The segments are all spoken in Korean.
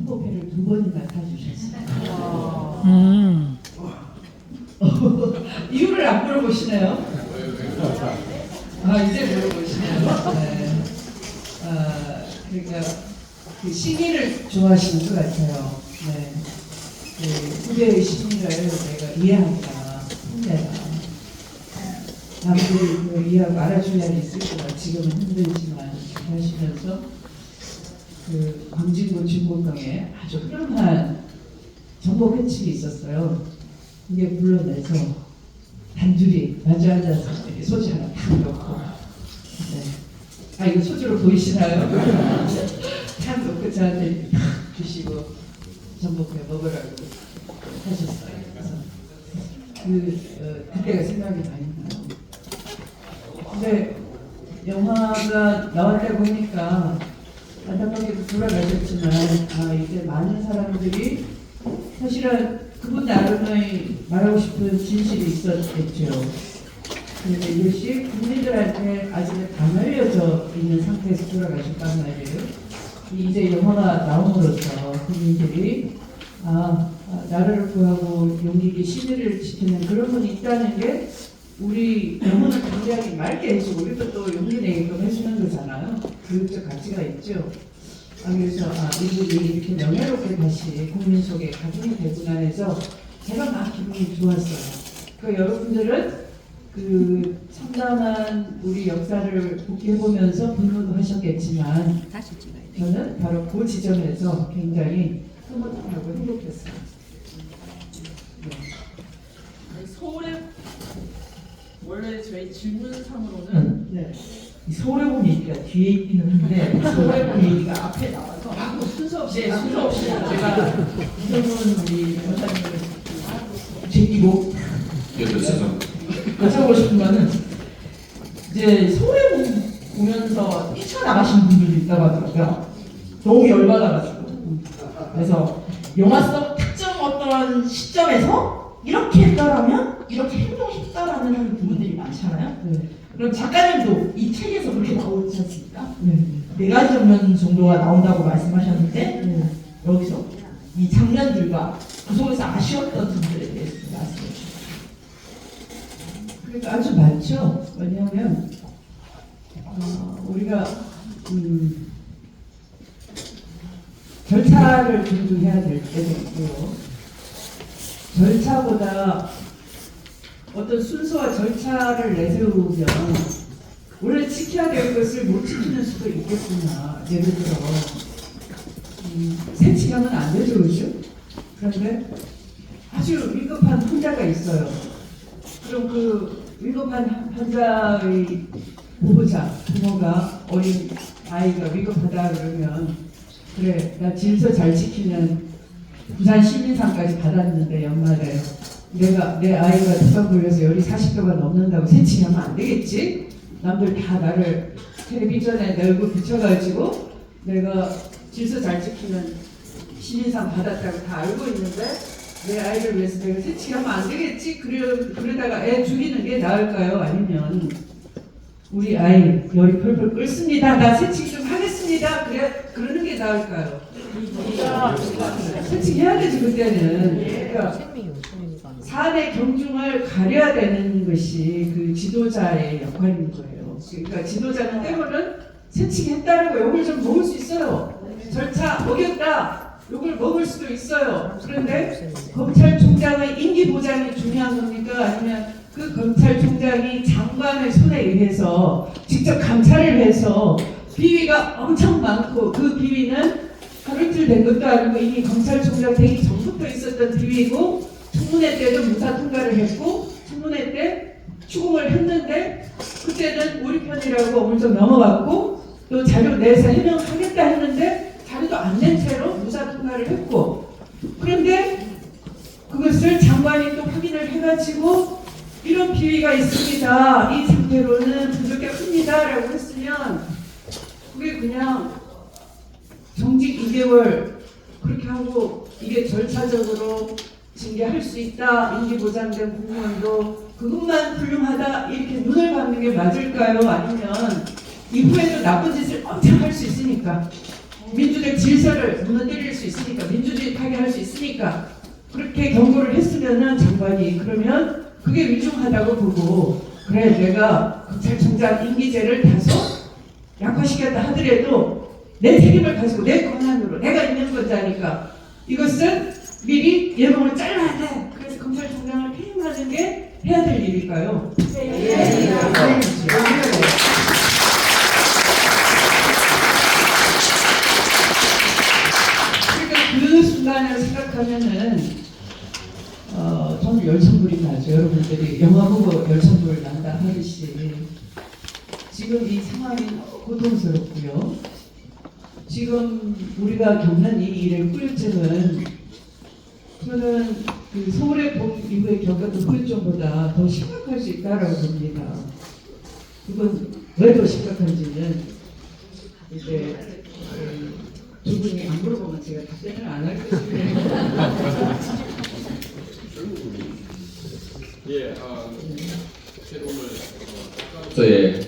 선포패를 2번이나 타주셨어요. 이유를 안 물어보시네요. 이제 물어보시네요. 네. 그러니까 그 시민을 좋아하시는 것 같아요. 네. 그 후배의 심리를 내가 이해한다, 힘내라. 남들이 그 이해하고 알아줄 날이 있을 거라 지금은 힘들지만 하시면서 그 광진구 중곡동에 아주 훌륭한 정보 회칙이 있었어요. 이게 불러내서 단둘이 마주 앉아서 이렇게 소주 하나 탁 넣고, 네. 이거 소주로 보이시나요? 탁 넣고 저한테 탁 주시고 전복회 먹으라고 하셨어요. 그래서 그때가 생각이 많이 나요. 근데 영화가 나올 때 보니까 안타깝게도 돌아가셨지만 이제 많은 사람들이 사실은 그분 나름의 말하고 싶은 진실이 있었겠죠. 그런데 이것이 국민들한테 아직 안 알려져 있는 상태에서 돌아가셨단 말이에요. 이제 영화가 나옴으로써 국민들이 나라를 구하고 용기 있게 시민을 지키는 그런 분이 있다는 게 우리 영혼을 굉장히 맑게 해주고 우리도 또 용기 내게끔 해주는 거잖아요. 교육적 가치가 있죠. 그래서 이분이 이렇게 명예롭게 다시 국민 속에 각인이 되구나 해서 제가 막 기분이 좋았어요. 여러분들은 그 참담한 우리 역사를 복귀해보면서 분노도 하셨겠지만 저는 바로 그 지점에서 굉장히 흐뭇하고 행복했어요. 서울의 원래 저희 질문상으로는 서울의 봄 얘기가 뒤에 있기는 한데 서울의 봄 얘기가 앞에 나와서 순서 없이 제가 이성훈 우리 원장님을 제기고 예, 여쭤보고 싶은 거는 이제 서울의 봄 보면서 뛰쳐나가신 분들도 있다고 하더라고요. 너무 열받아가지고. 그래서 영화 속 특정 어떤 시점에서 이렇게 했다라면 이렇게 행동했다라는 부분들이 많잖아요. 그럼 작가님도 이 책에서 그렇게 나오지 않습니까? 네 가지 장면 정도가 나온다고 말씀하셨는데 여기서 이 장면들과 그 속에서 아쉬웠던 점들에 대해서 말씀해 주시죠. 그러니까 아주 많죠. 왜냐하면 우리가 절차를 존중해야 될 때도 있고요. 절차보다 어떤 순서와 절차를 내세우면 원래 지켜야 될 것을 못 지키는 수도 있겠구나. 예를 들어 세치하면 안 되죠, 그렇죠? 그런데 아주 위급한 환자가 있어요. 그럼 그 위급한 환자의 보호자, 부모가 어린 아이가 위급하다 그러면 그래, 나 질서 잘 지키는 부산 시민상까지 받았는데 연말에 내 아이가 독감 걸려서 열이 40도가 넘는다고 세치하면 안 되겠지? 남들 다 나를 텔레비전에 내 얼굴 비춰가지고 내가 질서 잘 지키는 시민상 받았다고 다 알고 있는데 내 아이를 위해서 내가 세치하면 안 되겠지? 그러다가 애 죽이는 게 나을까요? 아니면 우리 아이 열이 펄펄 끓습니다. 나 세치 좀 하겠습니다. 그러는 게 나을까요? 세치해야 되지 그때는. 그러니까 사안의 경중을 가려야 되는 것이 그 지도자의 역할인 거예요. 그러니까 지도자는 때로는 세치했다라고 욕을 좀 먹을 수 있어요. 절차 어겼다. 욕을 먹을 수도 있어요. 그런데 검찰총장의 임기 보장이 중요한 겁니까? 아니면 그 검찰총장이 장관의 손에 의해서 직접 감찰을 해서 비위가 엄청 많고 그 비위는 하루 이틀 된 것도 아니고 이미 검찰총장 되기 전부터 있었던 비위고 청문회 때도 무사 통과를 했고 청문회 때 추궁을 했는데 그때는 우리 편이라고 어물쩍 넘어갔고 또 자료 내서 해명하겠다 했는데 자료도 안 낸 채로 무사 통과를 했고 그런데 그것을 장관이 또 확인을 해가지고 이런 비위가 있습니다. 이 상태로는 부적격합니다. 라고 했으면 그게 그냥 정직 2개월 그렇게 하고 이게 절차적으로 징계할 수 있다. 임기 보장된 공무원도 그것만 훌륭하다. 이렇게 눈을 감는 게 맞을까요? 아니면 이후에도 나쁜 짓을 엄청 할 수 있으니까 민주적 질서를 무너뜨릴 수 있으니까, 민주주의 타개할 수 있으니까 그렇게 경고를 했으면은 장관이 그러면 그게 위중하다고 보고, 그래 내가 검찰총장 임기제를 다소 약화시켰다 하더라도 내 책임을 가지고 내 권한으로 내가 있는 권자니까 이것은 미리 예방을 잘라야 돼. 그래서 검찰총장을 퇴임하는 게 해야 될 일일까요? 네. 그러니까 그 순간을 생각하면은 저는 열천불이 나죠. 여러분들이 영화 보고 열천불 난다 하듯이 지금 이 상황이 고통스럽고요. 지금 우리가 겪는 이 일의 후유증은 저는 그 서울의 봄 이후에 겪었던 후유증보다 더 심각할 수 있다라고 봅니다. 그건 왜 더 심각한지는 이제 두 분이 안 물어보면 제가 답변을 안 할 것이고요. 예, 오늘 저의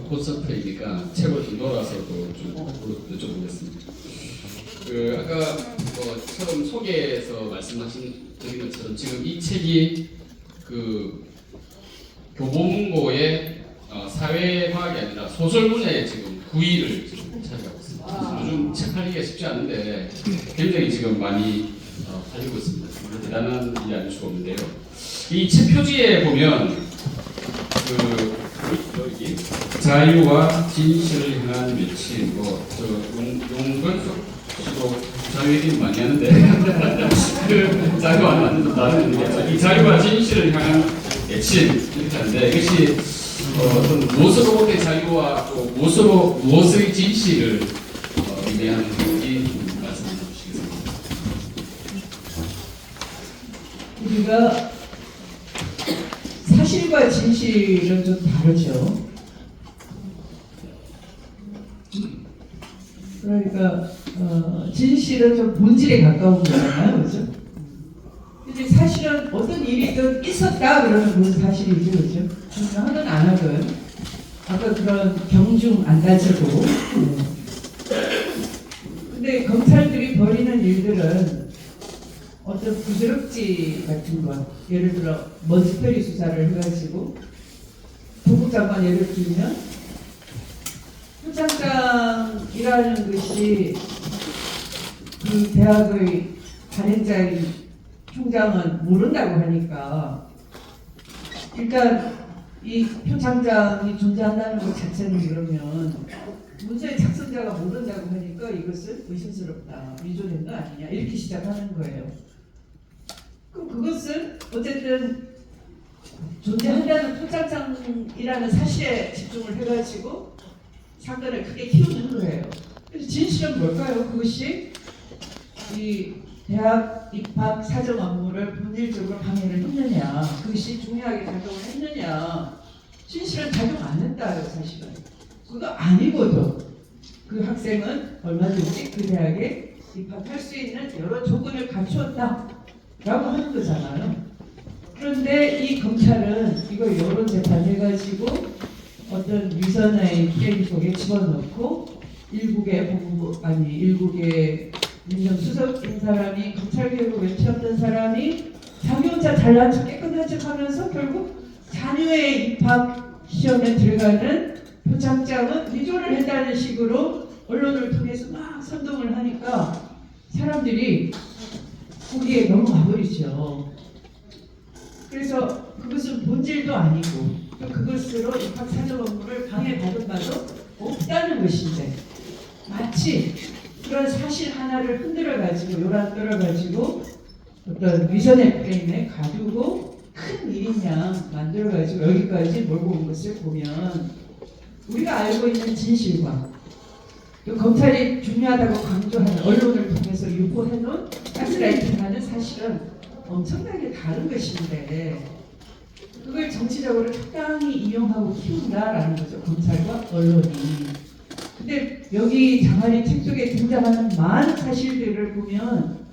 콘서트이니까 책을 좀 놀아서도 좀 여쭤보겠습니다. 그 아까 처음 소개에서 말씀하신 드린 것처럼 지금 이 책이 그 교보문고의 사회과학이 아니라 소설 분야에 지금 9위를 지금 차지하고 있습니다. 그래서 요즘 책 팔기가 쉽지 않은데 굉장히 지금 많이 팔리고 있습니다. 대단한 일이 아닐 수가 없는데요. 이 책 표지에 보면 여기 자유와 진실을 향한 외침, 용건석 씨도 자유 얘기는 많이 하는데 그 자유가 안 맞는 다른 이 자유와 진실을 향한 외침 이렇게 하는데 이것이 어떤 무엇으로부터의 자유와 또 무엇의 진실을 의미하는지 말씀해 주시겠습니다. 우리가 사실과 진실은 좀 다르죠. 그러니까 진실은 좀 본질에 가까운 거잖아요, 그렇죠? 근데 사실은 어떤 일이든 있었다 그러면 그건 사실이죠, 그렇죠? 하든 안 하든 아까 그런 경중 안 다지고. 근데 검찰들이 벌이는 일들은 어떤 부드럽지 같은 것, 예를 들어 먼지털이 수사를 해가지고 조국 장관 예를 들면 표창장이라는 것이 그 대학의 단행자인 총장은 모른다고 하니까 일단 이 표창장이 존재한다는 것 자체는 그러면 문서의 작성자가 모른다고 하니까 이것은 의심스럽다, 위조된 거 아니냐 이렇게 시작하는 거예요. 그럼 그것은 어쨌든 존재한다는 표창장이라는 사실에 집중을 해가지고 사건을 크게 키우는 거예요. 그래서 진실은 뭘까요? 그것이 이 대학 입학 사정 업무를 본질적으로 방해를 했느냐, 그것이 중요하게 작용을 했느냐. 진실은 작용 안 했다요, 사실은. 그거 아니고도 그 학생은 얼마든지 그 대학에 입학할 수 있는 여러 조건을 갖추었다 라고 하는 거잖아요. 그런데 이 검찰은 이걸 여러 재판해가지고 어떤 위선의 프레임 속에 집어넣고 일국의 민정수석인 사람이 검찰개혁을 외쳤던 사람이 자기 혼자 잘난 척 깨끗한 척 하면서 결국 자녀의 입학 시험에 들어가는 표창장은 위조를 했다는 식으로 언론을 통해서 막 선동을 하니까 사람들이 거기에 넘어가 버리죠. 그래서 그것은 본질도 아니고 또 그것으로 입학 사정 업무를 방해받은 바도 없다는 것인데 마치 그런 사실 하나를 흔들어 가지고 요란 떨어 가지고 어떤 위선의 프레임에 가두고 큰 일인 양 만들어 가지고 여기까지 몰고 온 것을 보면 우리가 알고 있는 진실과 또 검찰이 중요하다고 강조하는 언론을 통해서 유포해놓은 가스라이팅하는 사실은 엄청나게 다른 것인데 그걸 정치적으로 적당히 이용하고 키운다라는 거죠, 검찰과 언론이. 근데 여기 장관의 책 속에 등장하는 많은 사실들을 보면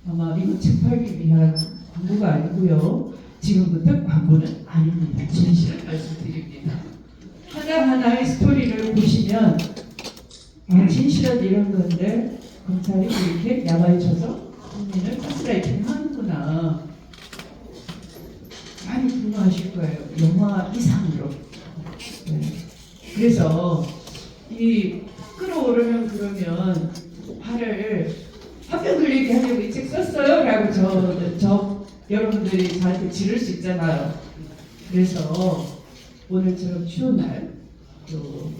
아마 미국 책 팔기 위한 광고가 아니고요. 지금부터 광고는 아닙니다. 진실을 말씀드립니다. 하나하나의 스토리를 보시면 진실은 이런 건데 검찰이 이렇게 야마에 쳐서 국민을 가스라이팅 하는구나. 많이 분노하실 거예요. 영화 이상으로. 네. 그래서 이 끌어오르면 그러면 화를 화병 들리게 하려고 이 책 썼어요? 라고 저 여러분들이 저한테 지를 수 있잖아요. 그래서 오늘처럼 추운 날 또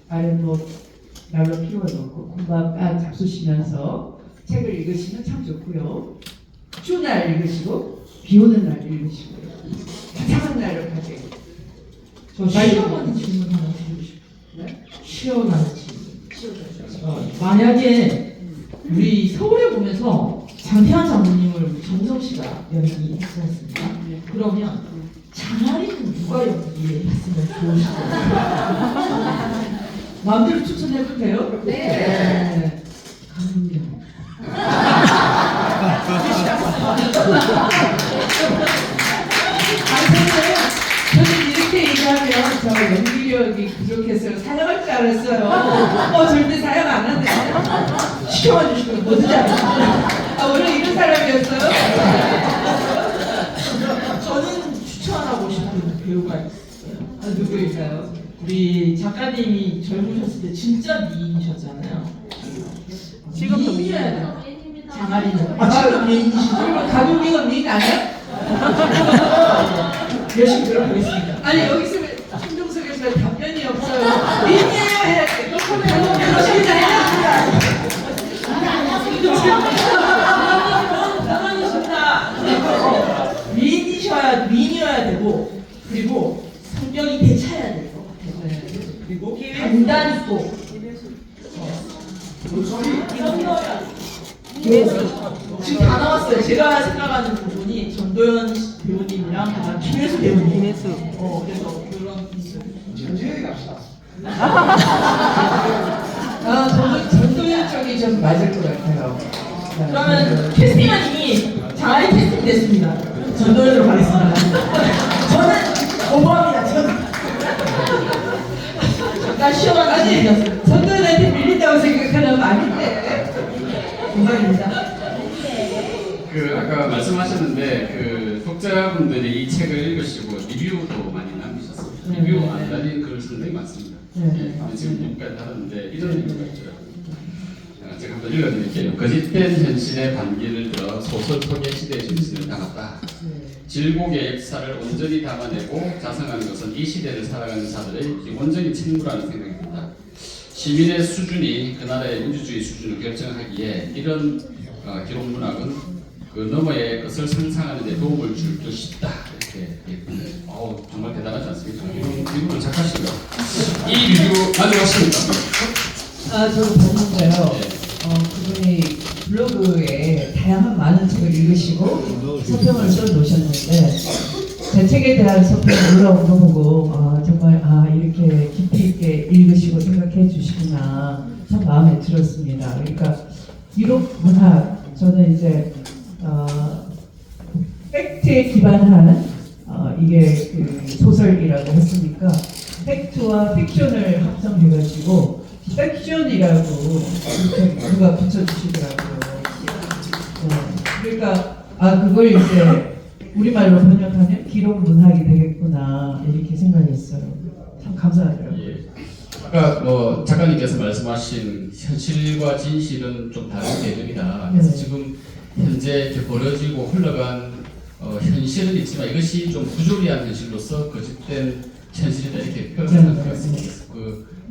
아랫목 날로 피워놓고 콩밥 딱 잡수시면서 책을 읽으시면 참 좋고요. 추운 날 읽으시고 비 오는 날 읽으시고요. 화창한 날을 가지고 저 시원한 질문 하나 드리고 싶어요. 네? 시원한 질문. 만약에 우리 서울에 보면서 장태환 장모님을 우리 정성 씨가 연기했지 않습니까? 그러면 장아리는 누가 연기했으면 좋으실까요? 마음대로 추천해도 돼요? 네. 강민경. 저는 이렇게 얘기하면 저 연기력이 부족해서 사양할 줄 알았어요. 절대 사양 안 한대. 시켜봐 주시면 뭐든지 알아요. 원래 이런 사람이었어요? 저는 추천하고 싶은 배우가 있어요. 누구일까요? 우리 작가님이 젊으셨을 때 진짜 미인이셨잖아요. 지금도 미인이에요. 장아리는. 지금 미인이시죠? 그러면 가족이가 미인 아니야? 열심히 들어보겠습니다. 아니 여기 있으면 신종석에서 답변이 없어요. 미인이에요 해야 돼. 가족이가 해야 미인이어야 되고 그리고 성격이 대차야 될 것 같아요. 그리고 단단 있고 지금 다 나왔어요. 제가 생각하는 부분이 전도연 배우님이랑 그다음 김혜수 배우님. 그래서 그런 분들. 전도연 쪽이 좀 맞을 것 같아요. 그러면 캐스팅원님이 장아리 캐스팅 됐습니다. 전도연으로 가겠습니다. 저는 거부합니다. 저는. 잠깐 시원한 아니 질문이었어요. 전도연한테 밀린다고 생각하는 아닌데. 공감입니다. 그 아까 말씀하셨는데 그 독자분들이 이 책을 읽으시고 리뷰도 많이 남기셨습니다. 리뷰 안 달린 글 상당히 많습니다. 네. 지금 리뷰까지 하는데 이런 리뷰가 있더라고요. 제가 한번 읽어드릴게요. 거짓된 현실의 반기를 들어 소설 포개 시대의 정신을 담았다. 질곡의 역사를 온전히 담아내고 자성하는 것은 이 시대를 살아가는 자들의 기본적인 책무라는 생각이 듭니다. 시민의 수준이 그 나라의 민주주의 수준을 결정하기에 이런 기록 문학은 그 너머의 것을 상상하는 데 도움을 줄 것이다. 이렇게 얘기했는데 정말 대단하지 않습니까? 이분은 작가시고요. 이 리뷰 가져가십니까? 저도 봤는데요. 그분이 블로그에 다양한 많은 책을 읽으시고 서평을 써놓으셨는데 제 책에 대한 서평이 올라온 거 보고 정말 이렇게 깊이 있게 읽으시고 생각해 주시구나 참 마음에 들었습니다. 그러니까 기록 문학 저는 이제 팩트에 기반한 이게 그 소설이라고 했으니까 팩트와 픽션을 합성해가지고 팩션이라고 이렇게 누가 붙여주시더라고요. 그러니까 그걸 이제 우리말로 번역하면 기록 문학이 되겠구나 이렇게 생각했어요. 참 감사하더라고요. 예. 아까 뭐 작가님께서 말씀하신 현실과 진실은 좀 다른 개념이다. 그래서 네. 지금 현재 이렇게 벌어지고 흘러간 현실은 있지만 이것이 좀 부조리한 현실로서 거짓된 현실이다 이렇게 표현을 것 같습니다.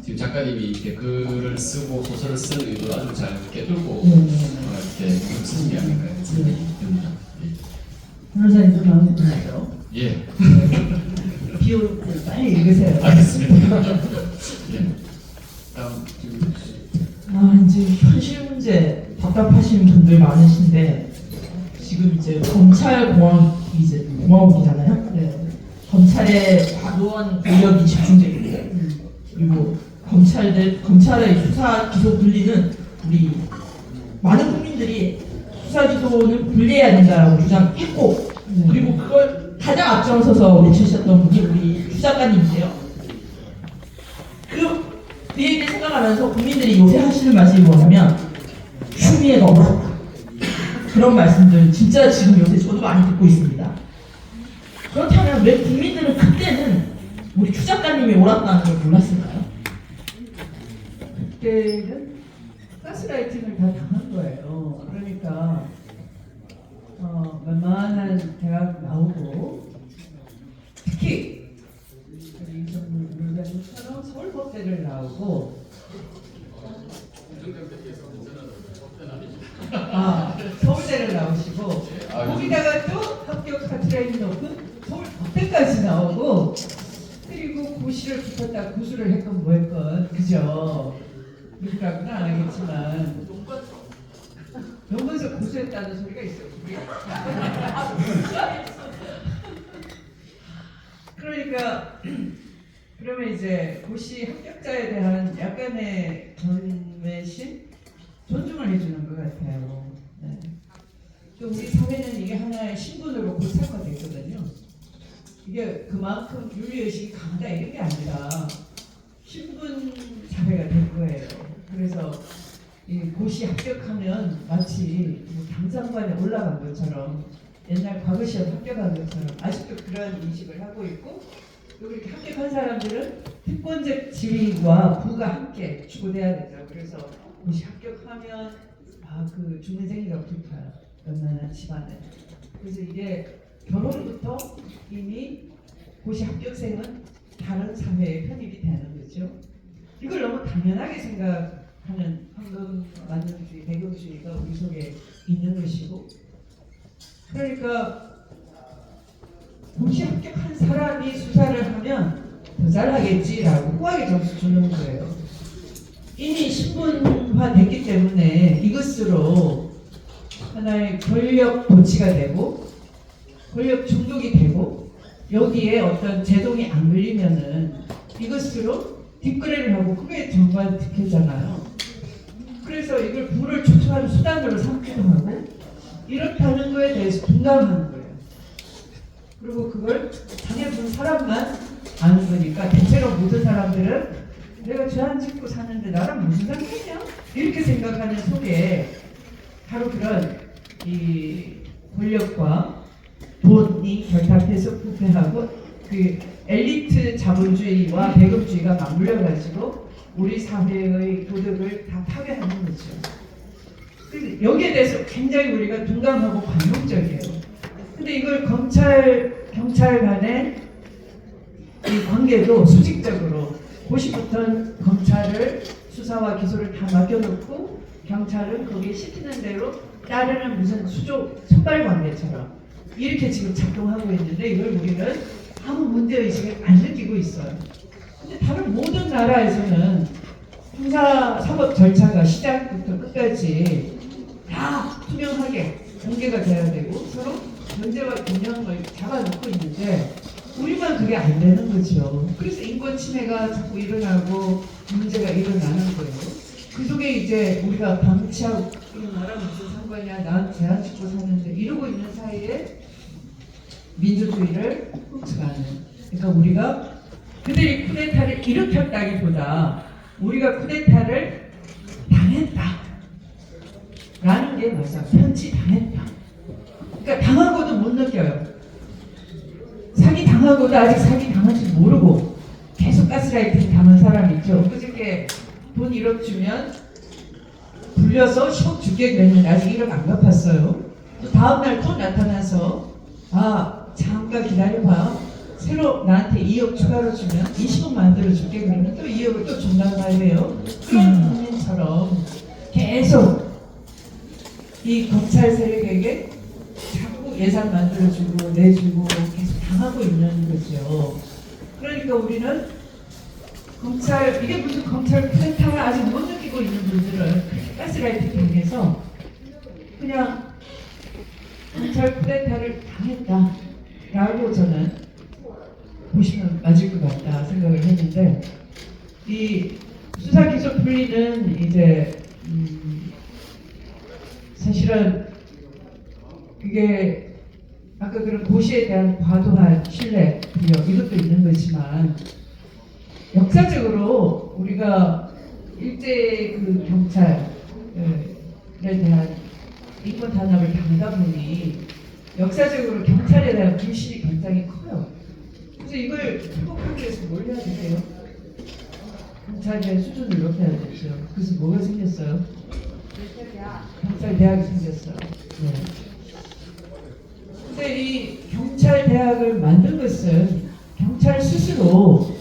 지금 작가님이 이렇게 글을 쓰고 소설을 쓰는 의도를 아주 잘 깨뚫고 이렇게 쓰신 게 아닐까 생각이 듭니다. 변호사님도 마음에 드나요? 예. 비올 때 빨리 읽으세요. 알겠습니다. 예. 다음 이제 현실 문제 답답하시는 분들 많으신데 지금 이제 공화국이잖아요. 네. 검찰의 과도한 권력이 집중되어 있고 그리고 검찰의 수사 기소 분리는 우리 많은 국민들이 수사 기소는 분리해야 된다라고 주장했고 그리고 그걸 가장 앞장서서 외치셨던 분이 우리 주 작가님인데요. 이 얘기를 생각하면서 국민들이 요새 하시는 말씀이 뭐냐면 추미애가 옳았다. 그런 말씀들 진짜 지금 요새 저도 많이 듣고 있습니다. 그렇다면 왜 국민들은 그때는 우리 추 작가님이 옳았다는 걸 몰랐을까요? 그때는 가스라이팅을 다 당한 거예요. 그러니까 웬만한 대학 나오고 특히 이성물 물관처럼 서울법대를 나오고 서울대를 나오시고 거기다가 또 합격 카트라인 높은 서울법대까지 나오고 그리고 고시를 붙었다 구수를 했건 뭐 했건 그죠? 누구라고는 안 하겠지만 논문서 고수했다는 소리가 있어요. 그러니까 그러면 이제 고시 합격자에 대한 약간의 전매심, 존중을 해주는 것 같아요. 네. 또 우리 사회는 이게 하나의 신분으로 고착화됐거든요. 이게 그만큼 윤리의식이 강하다 이런 게 아니라 신분 사회가 된 거예요. 그래서 이 고시 합격하면 마치 뭐 당상관에 올라간 것처럼 옛날 과거 시험 합격한 것처럼 아직도 그런 인식을 하고 있고 또 이렇게 합격한 사람들은 특권적 지위와 부가 함께 추구돼야 된다. 그래서 고시 합격하면 그 중년생이가 붙어요. 얼마나 집안에. 그래서 이게 결혼부터 이미 고시 합격생은 다른 사회에 편입이 되는 거죠. 이걸 너무 당연하게 생각하는 황금 만능주의, 배경주의가 우리 속에 있는 것이고, 그러니까 고시 합격한 사람이 수사를 하면 더 잘하겠지라고 후하게 점수 주는 거예요. 이미 신분화 됐기 때문에 이것으로 하나의 권력 도취가 되고 권력 중독이 되고 여기에 어떤 제동이 안 걸리면은 이것으로 뒷거래를 하고 그게 정관특혜잖아요. 그래서 이걸 부를 축소하는 수단으로 삼기도 하고 이렇다는 거에 대해서 분감하는 거예요. 그리고 그걸 당해본 사람만 아는 거니까 대체로 모든 사람들은 내가 죄 안 짓고 사는데 나랑 무슨 상관이냐? 이렇게 생각하는 속에 바로 그런 이 권력과 돈이 결탁해서 부패하고 그 엘리트 자본주의와 배급주의가 맞물려가지고 우리 사회의 도덕을 다 파괴하는 거죠. 여기에 대해서 굉장히 우리가 둔감하고 관용적이에요. 근데 이걸 검찰, 경찰 간의 이 관계도 수직적으로 고시부터 검찰을 수사와 기소를 다 맡겨놓고 경찰은 거기에 시키는 대로 따르는 무슨 수조 선발 관계처럼 이렇게 지금 작동하고 있는데 이걸 우리는 아무 문제의식을 안 느끼고 있어요. 근데 다른 모든 나라에서는 형사 사법 절차가 시작부터 끝까지 다 투명하게 공개가 돼야 되고 서로 문제와 균형을 잡아놓고 있는데 우리만 그게 안 되는 거죠. 그래서 인권 침해가 자꾸 일어나고 문제가 일어나는 거예요. 그 속에 이제 우리가 방치하고 나랑 무슨 상관이야, 난 제한 짓고 사는데 이러고 있는 사이에 민주주의를 훔쳐가는. 그러니까 우리가 그들이 쿠데타를 일으켰다기보다 우리가 쿠데타를 당했다. 라는 게 맞아. 편지 당했다. 그러니까 당하고도 못 느껴요. 사기 당하고도 아직 사기 당한지 모르고 계속 가스라이팅 당한 사람이 있죠. 그저께 돈 1억 주면 불려서 10억 주게 되면 아직 1억 안 갚았어요. 또 다음날 또 나타나서 잠깐 기다려봐. 새로 나한테 2억 추가로 주면 20억 만들어줄게. 그러면 또 2억을 또 준다고 해요. 그런 국민처럼 계속 이 검찰 세력에게 자꾸 예산 만들어주고 내주고 계속 당하고 있는 거죠. 그러니까 우리는 검찰, 이게 무슨 검찰 쿠데타를 아직 못 느끼고 있는 분들은 가스라이팅 당해서 그냥 검찰 쿠데타를 당했다라고 저는 보시면 맞을 것 같다 생각을 했는데, 이 수사 기소 분리는 이제 사실은 그게 아까 그런 고시에 대한 과도한 신뢰, 부여 이것도 있는 거지만 역사적으로 우리가 일제 그 경찰에 대한 인권 탄압을 당하다 보니 역사적으로 경찰에 대한 불신이 굉장히 커요. 그래서 이걸 회복하기 위해서 뭘 해야 될까요? 경찰의 수준을 높여야 되죠. 그래서 뭐가 생겼어요? 경찰 대학이 생겼어요. 네. 근데 이 경찰 대학을 만든 것은 경찰 스스로